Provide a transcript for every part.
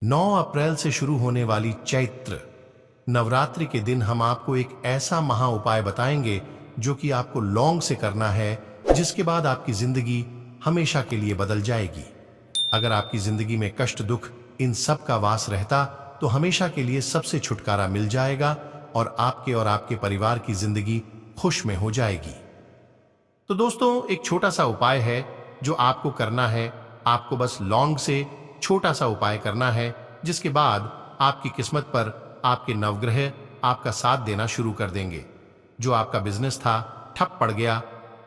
9 अप्रैल से शुरू होने वाली चैत्र नवरात्रि के दिन हम आपको एक ऐसा महा उपाय बताएंगे जो कि आपको लौंग से करना है, जिसके बाद आपकी जिंदगी हमेशा के लिए बदल जाएगी। अगर आपकी जिंदगी में कष्ट, दुख इन सब का वास रहता तो हमेशा के लिए सबसे छुटकारा मिल जाएगा और आपके परिवार की जिंदगी खुश में हो जाएगी। तो दोस्तों, एक छोटा सा उपाय है जो आपको करना है। आपको बस लौंग से छोटा सा उपाय करना है, जिसके बाद आपकी किस्मत पर आपके नवग्रह आपका साथ देना शुरू कर देंगे। जो आपका बिजनेस था ठप पड़ गया,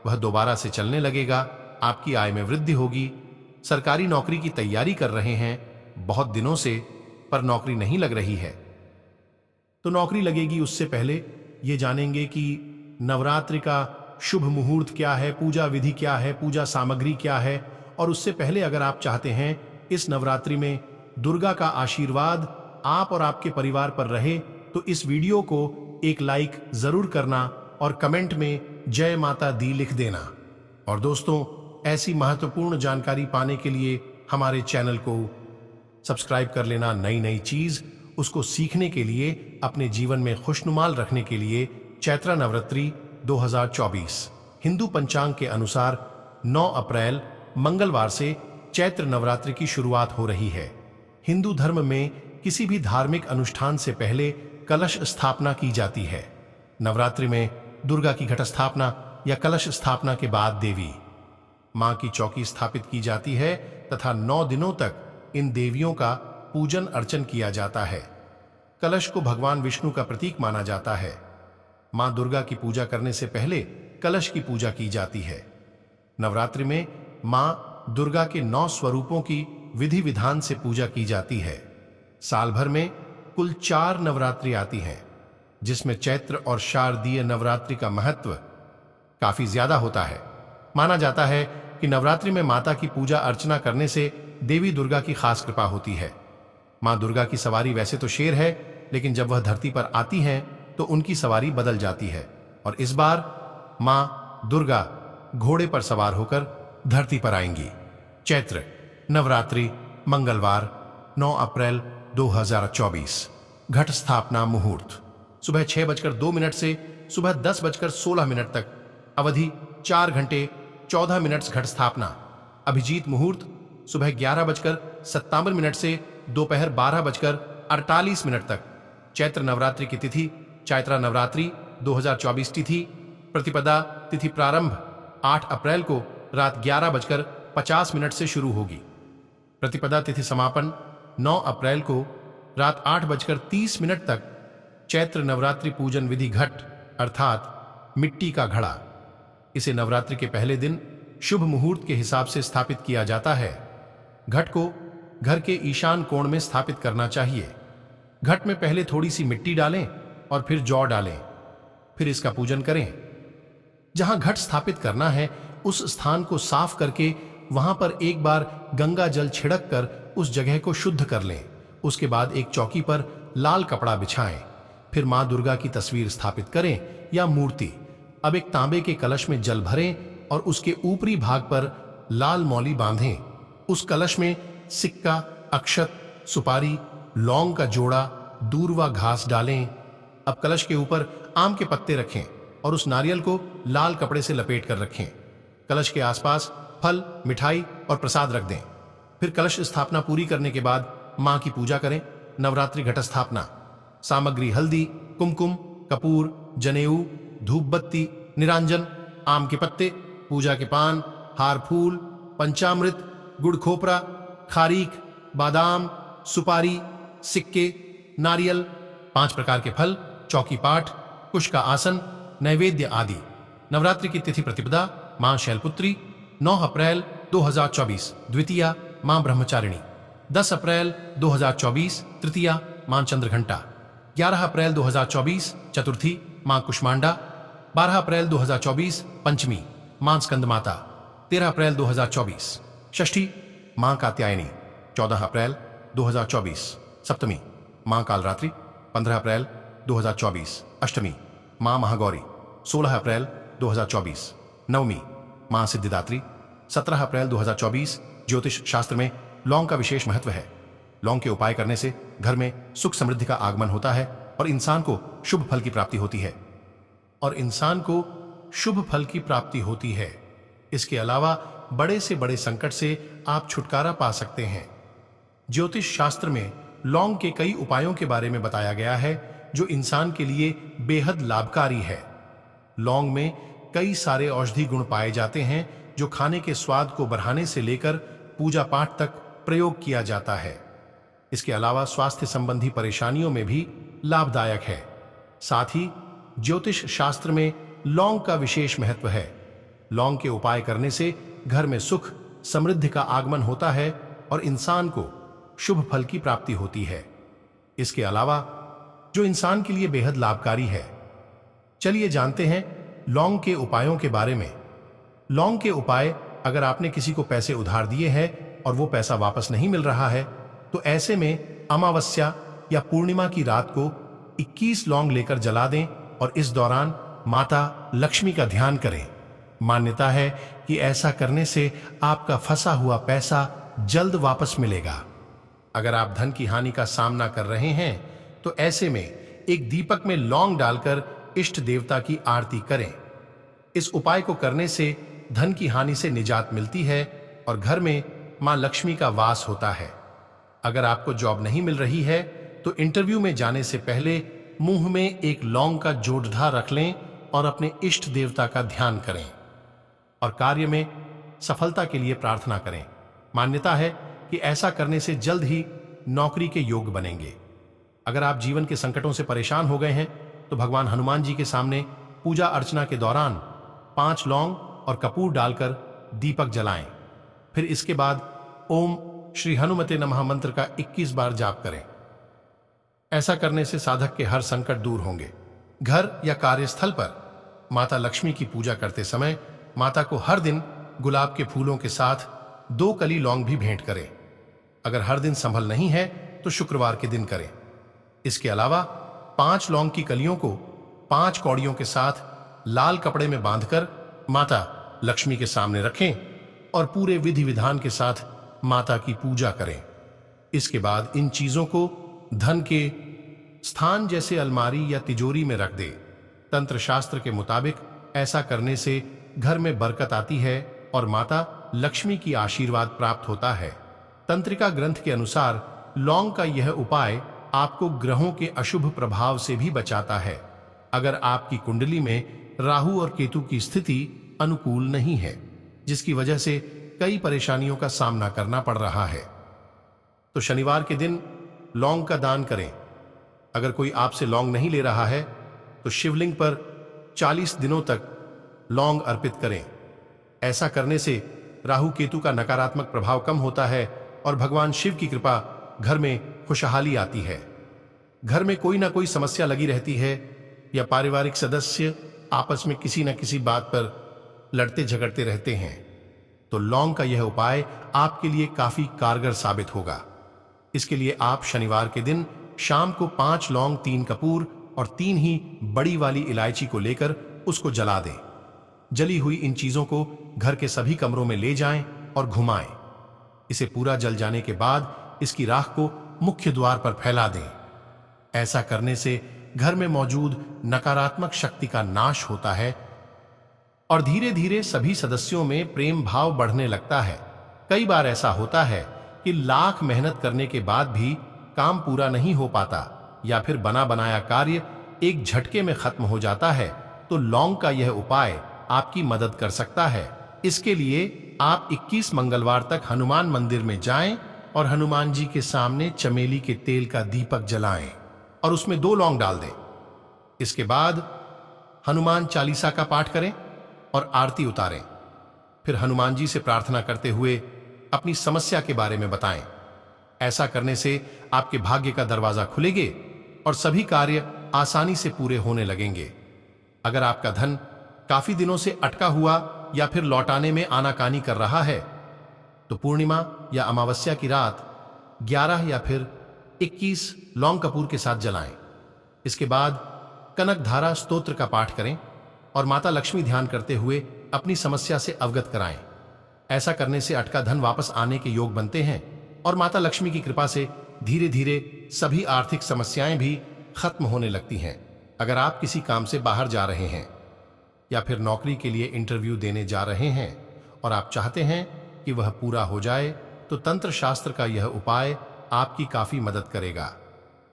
वह दोबारा से चलने लगेगा। आपकी आय में वृद्धि होगी। सरकारी नौकरी की तैयारी कर रहे हैं बहुत दिनों से, पर नौकरी नहीं लग रही है, तो नौकरी लगेगी। उससे पहले ये जानेंगे कि नवरात्रि का शुभ मुहूर्त क्या है, पूजा विधि क्या है, पूजा सामग्री क्या है। और उससे पहले अगर आप चाहते हैं इस नवरात्रि में दुर्गा का आशीर्वाद आप और आपके परिवार पर रहे, तो इस वीडियो को एक लाइक जरूर करना और कमेंट में जय माता दी लिख देना। और दोस्तों, ऐसी महत्वपूर्ण जानकारी पाने के लिए हमारे चैनल को सब्सक्राइब कर लेना। नई नई चीज उसको सीखने के लिए, अपने जीवन में खुशनुमाल रखने के लिए चैत्र नवरात्रि 2024 हिंदू पंचांग के अनुसार 9 अप्रैल मंगलवार से चैत्र नवरात्रि की शुरुआत हो रही है। हिंदू धर्म में किसी भी धार्मिक अनुष्ठान से पहले कलश स्थापना की जाती है। नवरात्रि में दुर्गा की घट स्थापना या कलश स्थापना के बाद देवी मां की चौकी स्थापित की जाती है तथा 9 दिनों तक इन देवियों का पूजन अर्चन किया जाता है। कलश को भगवान विष्णु का प्रतीक माना जाता है। मां दुर्गा की पूजा करने से पहले कलश की पूजा की जाती है। नवरात्रि में मां दुर्गा के 9 स्वरूपों की विधि विधान से पूजा की जाती है। साल भर में कुल 4 नवरात्रि आती हैं, जिसमें चैत्र और शारदीय नवरात्रि का महत्व काफी ज्यादा होता है। माना जाता है कि नवरात्रि में माता की पूजा अर्चना करने से देवी दुर्गा की खास कृपा होती है। मां दुर्गा की सवारी वैसे तो शेर है, लेकिन जब वह धरती पर आती हैं तो उनकी सवारी बदल जाती है। और इस बार मां दुर्गा घोड़े पर सवार होकर धरती पर आएंगी। चैत्र नवरात्रि मंगलवार 9 अप्रैल 2024 घट स्थापना मुहूर्त सुबह 6:02 से सुबह 10:16 तक। अवधि 4 घंटे 14 मिनट घट स्थापना। अभिजीत मुहूर्त सुबह 11:57 से दोपहर 12:48 तक। चैत्र नवरात्रि की तिथि चैत्रा नवरात्रि 2024 तिथि। प्रतिपदा तिथि प्रारंभ 8 अप्रैल को रात 11:50 से शुरू होगी। प्रतिपदा तिथि समापन 9 अप्रैल को रात 8:30 तक। चैत्र नवरात्रि पूजन विधि घट अर्थात मिट्टी का घड़ा। इसे नवरात्रि के पहले दिन शुभ मुहूर्त के हिसाब से स्थापित किया जाता है। घट को घर के ईशान कोण में स्थापित करना चाहिए। घट में पहले थोड़ी सी मिट्टी डालें और फिर जौ डालें, फिर इसका पूजन करें। जहां घट स्थापित करना है उस स्थान को साफ करके वहां पर एक बार गंगा जल छिड़क कर उस जगह को शुद्ध कर लें। उसके बाद एक चौकी पर लाल कपड़ा बिछाएं। फिर मां दुर्गा की तस्वीर स्थापित करें या मूर्ति। अब एक तांबे के कलश में जल भरें और उसके ऊपरी भाग पर लाल मौली बांधें। उस कलश में सिक्का, अक्षत, सुपारी, लौंग का जोड़ा, दूर्वा घास डालें। अब कलश के ऊपर आम के पत्ते रखें और उस नारियल को लाल कपड़े से लपेट कर रखें। कलश के आसपास फल, मिठाई और प्रसाद रख दें। फिर कलश स्थापना पूरी करने के बाद मां की पूजा करें। नवरात्रि घट स्थापना सामग्री हल्दी, कुमकुम, कपूर, जनेऊ, धूप बत्ती, निरांजन, आम के पत्ते, पूजा के पान, हार फूल, पंचामृत, गुड़ खोपरा, खारीक, बादाम, सुपारी, सिक्के, नारियल, 5 प्रकार के फल, चौकी पाठ, कुश का आसन, नैवेद्य आदि। नवरात्रि की तिथि प्रतिपदा मां शैलपुत्री 9 अप्रैल 2024 द्वितीया मां ब्रह्मचारिणी। 10 अप्रैल 2024 तृतीया मां चंद्रघंटा। 11 अप्रैल 2024 चतुर्थी मां कुष्मांडा। 12 अप्रैल 2024 पंचमी मां स्कंद माता। 13 अप्रैल 2024 षष्ठी मां कात्यायनी। 14 अप्रैल 2024 सप्तमी मां कालरात्रि। 15 अप्रैल 2024 अष्टमी मां महागौरी। 16 अप्रैल 2024 नवमी मां सिद्धिदात्री। 17 अप्रैल 2024 ज्योतिष शास्त्र में लौंग का विशेष महत्व है। लौंग के उपाय करने से घर में सुख समृद्धि का आगमन होता है और इंसान को शुभ फल की प्राप्ति होती है। इसके अलावा बड़े से बड़े संकट से आप छुटकारा पा सकते हैं। ज्योतिष शास्त्र में लौंग के कई उपायों के बारे में बताया गया है जो इंसान के लिए बेहद लाभकारी है। लौंग में कई सारे औषधि गुण पाए जाते हैं जो खाने के स्वाद को बढ़ाने से लेकर पूजा पाठ तक प्रयोग किया जाता है। इसके अलावा स्वास्थ्य संबंधी परेशानियों में भी लाभदायक है। साथ ही ज्योतिष शास्त्र में लौंग का विशेष महत्व है। लौंग के उपाय करने से घर में सुख समृद्धि का आगमन होता है और इंसान को शुभ फल की प्राप्ति होती है। इसके अलावा जो इंसान के लिए बेहद लाभकारी है। चलिए जानते हैं लौंग के उपायों के बारे में। लौंग के उपाय, अगर आपने किसी को पैसे उधार दिए हैं और वो पैसा वापस नहीं मिल रहा है तो ऐसे में अमावस्या या पूर्णिमा की रात को 21 लौंग लेकर जला दें और इस दौरान माता लक्ष्मी का ध्यान करें। मान्यता है कि ऐसा करने से आपका फंसा हुआ पैसा जल्द वापस मिलेगा। अगर आप धन की हानि का सामना कर रहे हैं तो ऐसे में एक दीपक में लौंग डालकर इष्ट देवता की आरती करें। इस उपाय को करने से धन की हानि से निजात मिलती है और घर में मां लक्ष्मी का वास होता है। अगर आपको जॉब नहीं मिल रही है तो इंटरव्यू में जाने से पहले मुंह में एक लौंग का जोड़धा रख लें और अपने इष्ट देवता का ध्यान करें और कार्य में सफलता के लिए प्रार्थना करें। मान्यता है कि ऐसा करने से जल्द ही नौकरी के योग बनेंगे। अगर आप जीवन के संकटों से परेशान हो गए हैं तो भगवान हनुमान जी के सामने पूजा अर्चना के दौरान 5 लौंग और कपूर डालकर दीपक जलाएं। फिर इसके बाद ओम श्री हनुमते नमः मंत्र का 21 बार जाप करें। ऐसा करने से साधक के हर संकट दूर होंगे। घर या कार्यस्थल पर माता लक्ष्मी की पूजा करते समय माता को हर दिन गुलाब के फूलों के साथ 2 कली लौंग भी भेंट करें। अगर हर दिन संभल नहीं है तो शुक्रवार के दिन करें। इसके अलावा 5 लौंग की कलियों को 5 कौड़ियों के साथ लाल कपड़े में बांधकर माता लक्ष्मी के सामने रखें और पूरे विधि विधान के साथ माता की पूजा करें। इसके बाद इन चीजों को धन के स्थान जैसे अलमारी या तिजोरी में रख दे। तंत्र शास्त्र के मुताबिक ऐसा करने से घर में बरकत आती है और माता लक्ष्मी की आशीर्वाद प्राप्त होता है। तंत्रिका ग्रंथ के अनुसार लौंग का यह उपाय आपको ग्रहों के अशुभ प्रभाव से भी बचाता है। अगर आपकी कुंडली में राहु और केतु की स्थिति अनुकूल नहीं है, जिसकी वजह से कई परेशानियों का सामना करना पड़ रहा है, तो शनिवार के दिन लौंग का दान करें। अगर कोई आपसे लौंग नहीं ले रहा है तो शिवलिंग पर 40 दिनों तक लौंग अर्पित करें। ऐसा करने से राहु केतु का नकारात्मक प्रभाव कम होता है और भगवान शिव की कृपा घर में खुशहाली आती है। घर में कोई ना कोई समस्या लगी रहती है या पारिवारिक सदस्य आपस में किसी न किसी बात पर लड़ते झगड़ते रहते हैं, तो लौंग का यह उपाय आपके लिए काफी कारगर साबित होगा। इसके लिए आप शनिवार के दिन शाम को 5 लौंग, 3 कपूर और 3 ही बड़ी वाली इलायची को लेकर उसको जला दें। जली हुई इन चीजों को घर के सभी कमरों में ले जाएं और घुमाएं। इसे पूरा जल जाने के बाद इसकी राख को मुख्य द्वार पर फैला दें। ऐसा करने से घर में मौजूद नकारात्मक शक्ति का नाश होता है और धीरे धीरे सभी सदस्यों में प्रेम भाव बढ़ने लगता है। कई बार ऐसा होता है कि लाख मेहनत करने के बाद भी काम पूरा नहीं हो पाता या फिर बना बनाया कार्य एक झटके में खत्म हो जाता है, तो लौंग का यह उपाय आपकी मदद कर सकता है। इसके लिए आप 21 मंगलवार तक हनुमान मंदिर में जाएं और हनुमान जी के सामने चमेली के तेल का दीपक जलाएं और उसमें 2 लौंग डाल दें। इसके बाद हनुमान चालीसा का पाठ करें और आरती उतारें। फिर हनुमान जी से प्रार्थना करते हुए अपनी समस्या के बारे में बताएं। ऐसा करने से आपके भाग्य का दरवाजा खुलेंगे और सभी कार्य आसानी से पूरे होने लगेंगे। अगर आपका धन काफी दिनों से अटका हुआ या फिर लौटाने में आनाकानी कर रहा है, तो पूर्णिमा या अमावस्या की रात 11 या फिर 21 लौंग कपूर के साथ जलाएं। इसके बाद कनक धारा स्तोत्र का पाठ करें और माता लक्ष्मी ध्यान करते हुए अपनी समस्या से अवगत कराएं। ऐसा करने से अटका धन वापस आने के योग बनते हैं और माता लक्ष्मी की कृपा से धीरे धीरे सभी आर्थिक समस्याएं भी खत्म होने लगती हैं। अगर आप किसी काम से बाहर जा रहे हैं या फिर नौकरी के लिए इंटरव्यू देने जा रहे हैं और आप चाहते हैं कि वह पूरा हो जाए, तो तंत्र शास्त्र का यह उपाय आपकी काफी मदद करेगा।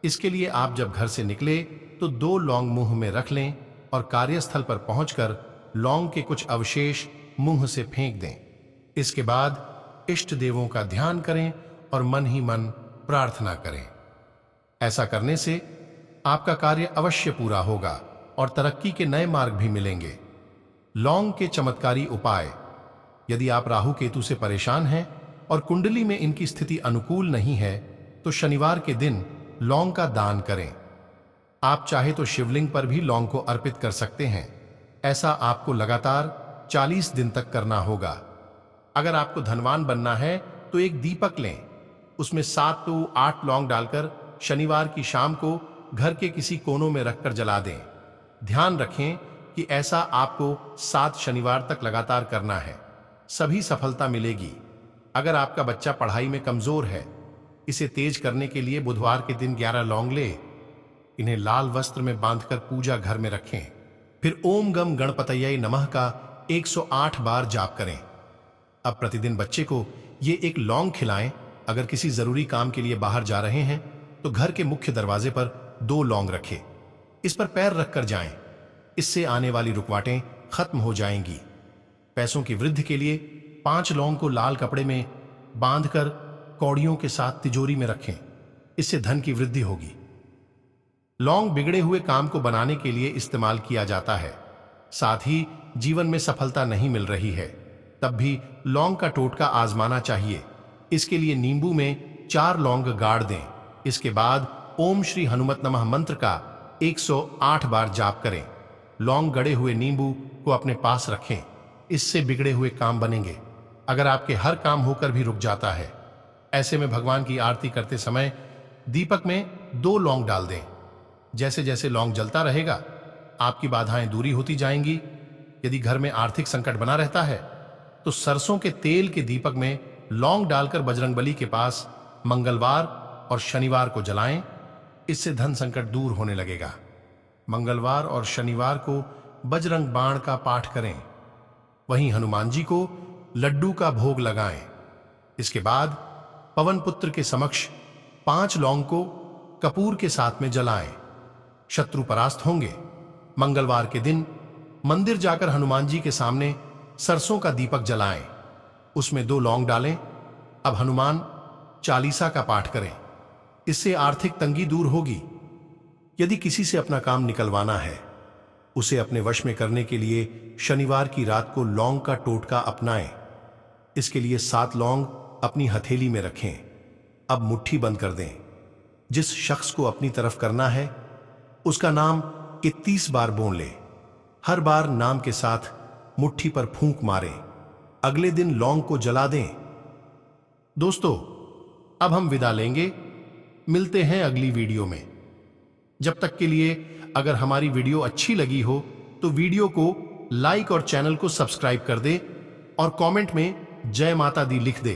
इसके लिए आप जब घर से निकले तो 2 लौंग मुंह में रख लें और कार्यस्थल पर पहुंचकर लौंग के कुछ अवशेष मुंह से फेंक दें। इसके बाद इष्ट देवों का ध्यान करें और मन ही मन प्रार्थना करें। ऐसा करने से आपका कार्य अवश्य पूरा होगा और तरक्की के नए मार्ग भी मिलेंगे। लौंग के चमत्कारी उपाय। यदि आप राहु केतु से परेशान हैं और कुंडली में इनकी स्थिति अनुकूल नहीं है, तो शनिवार के दिन लौंग का दान करें। आप चाहे तो शिवलिंग पर भी लौंग को अर्पित कर सकते हैं। ऐसा आपको लगातार 40 दिन तक करना होगा। अगर आपको धनवान बनना है तो एक दीपक लें, उसमें 7 to 8 लौंग डालकर शनिवार की शाम को घर के किसी कोनों में रखकर जला दें। ध्यान रखें कि ऐसा आपको 7 शनिवार तक लगातार करना है, सभी सफलता मिलेगी। अगर आपका बच्चा पढ़ाई में कमजोर है, इसे तेज करने के लिए बुधवार के दिन 11 लौंग ले, इन्हें लाल वस्त्र में बांधकर पूजा घर में रखें। फिर ओम गम गणपतये नमः का 108 बार जाप करें। अब प्रतिदिन बच्चे को ये एक लौंग खिलाएं। अगर किसी जरूरी काम के लिए बाहर जा रहे हैं तो घर के मुख्य दरवाजे पर 2 लौंग रखें, इस पर पैर रखकर जाएं। इससे आने वाली रुकावटें खत्म हो जाएंगी। पैसों की वृद्धि के लिए 5 लौंग को लाल कपड़े में बांधकर कौड़ियों के साथ तिजोरी में रखें, इससे धन की वृद्धि होगी। लौंग बिगड़े हुए काम को बनाने के लिए इस्तेमाल किया जाता है। साथ ही जीवन में सफलता नहीं मिल रही है, तब भी लौंग का टोटका आजमाना चाहिए। इसके लिए नींबू में 4 लौंग गाड़ दें। इसके बाद ओम श्री हनुमत नमः मंत्र का 108 बार जाप करें। लौंग गड़े हुए नींबू को अपने पास रखें, इससे बिगड़े हुए काम बनेंगे। अगर आपके हर काम होकर भी रुक जाता है, ऐसे में भगवान की आरती करते समय दीपक में 2 लौंग डाल दें। जैसे जैसे लौंग जलता रहेगा, आपकी बाधाएं दूरी होती जाएंगी। यदि घर में आर्थिक संकट बना रहता है तो सरसों के तेल के दीपक में लौंग डालकर बजरंगबली के पास मंगलवार और शनिवार को जलाएं, इससे धन संकट दूर होने लगेगा। मंगलवार और शनिवार को बजरंग बाण का पाठ करें। वहीं हनुमान जी को लड्डू का भोग लगाएं। इसके बाद पवन पुत्र के समक्ष 5 लौंग को कपूर के साथ में जलाएं। शत्रु परास्त होंगे। मंगलवार के दिन मंदिर जाकर हनुमान जी के सामने सरसों का दीपक जलाएं, उसमें 2 लौंग डालें। अब हनुमान चालीसा का पाठ करें, इससे आर्थिक तंगी दूर होगी। यदि किसी से अपना काम निकलवाना है, उसे अपने वश में करने के लिए शनिवार की रात को लौंग का टोटका अपनाएं। इसके लिए 7 लौंग अपनी हथेली में रखें। अब मुट्ठी बंद कर दें। जिस शख्स को अपनी तरफ करना है उसका नाम 31 बार बोल लें। हर बार नाम के साथ मुट्ठी पर फूंक मारें। अगले दिन लौंग को जला दें। दोस्तों, अब हम विदा लेंगे। मिलते हैं अगली वीडियो में। जब तक के लिए अगर हमारी वीडियो अच्छी लगी हो तो वीडियो को लाइक और चैनल को सब्सक्राइब कर दे और कमेंट में जय माता दी लिख दे।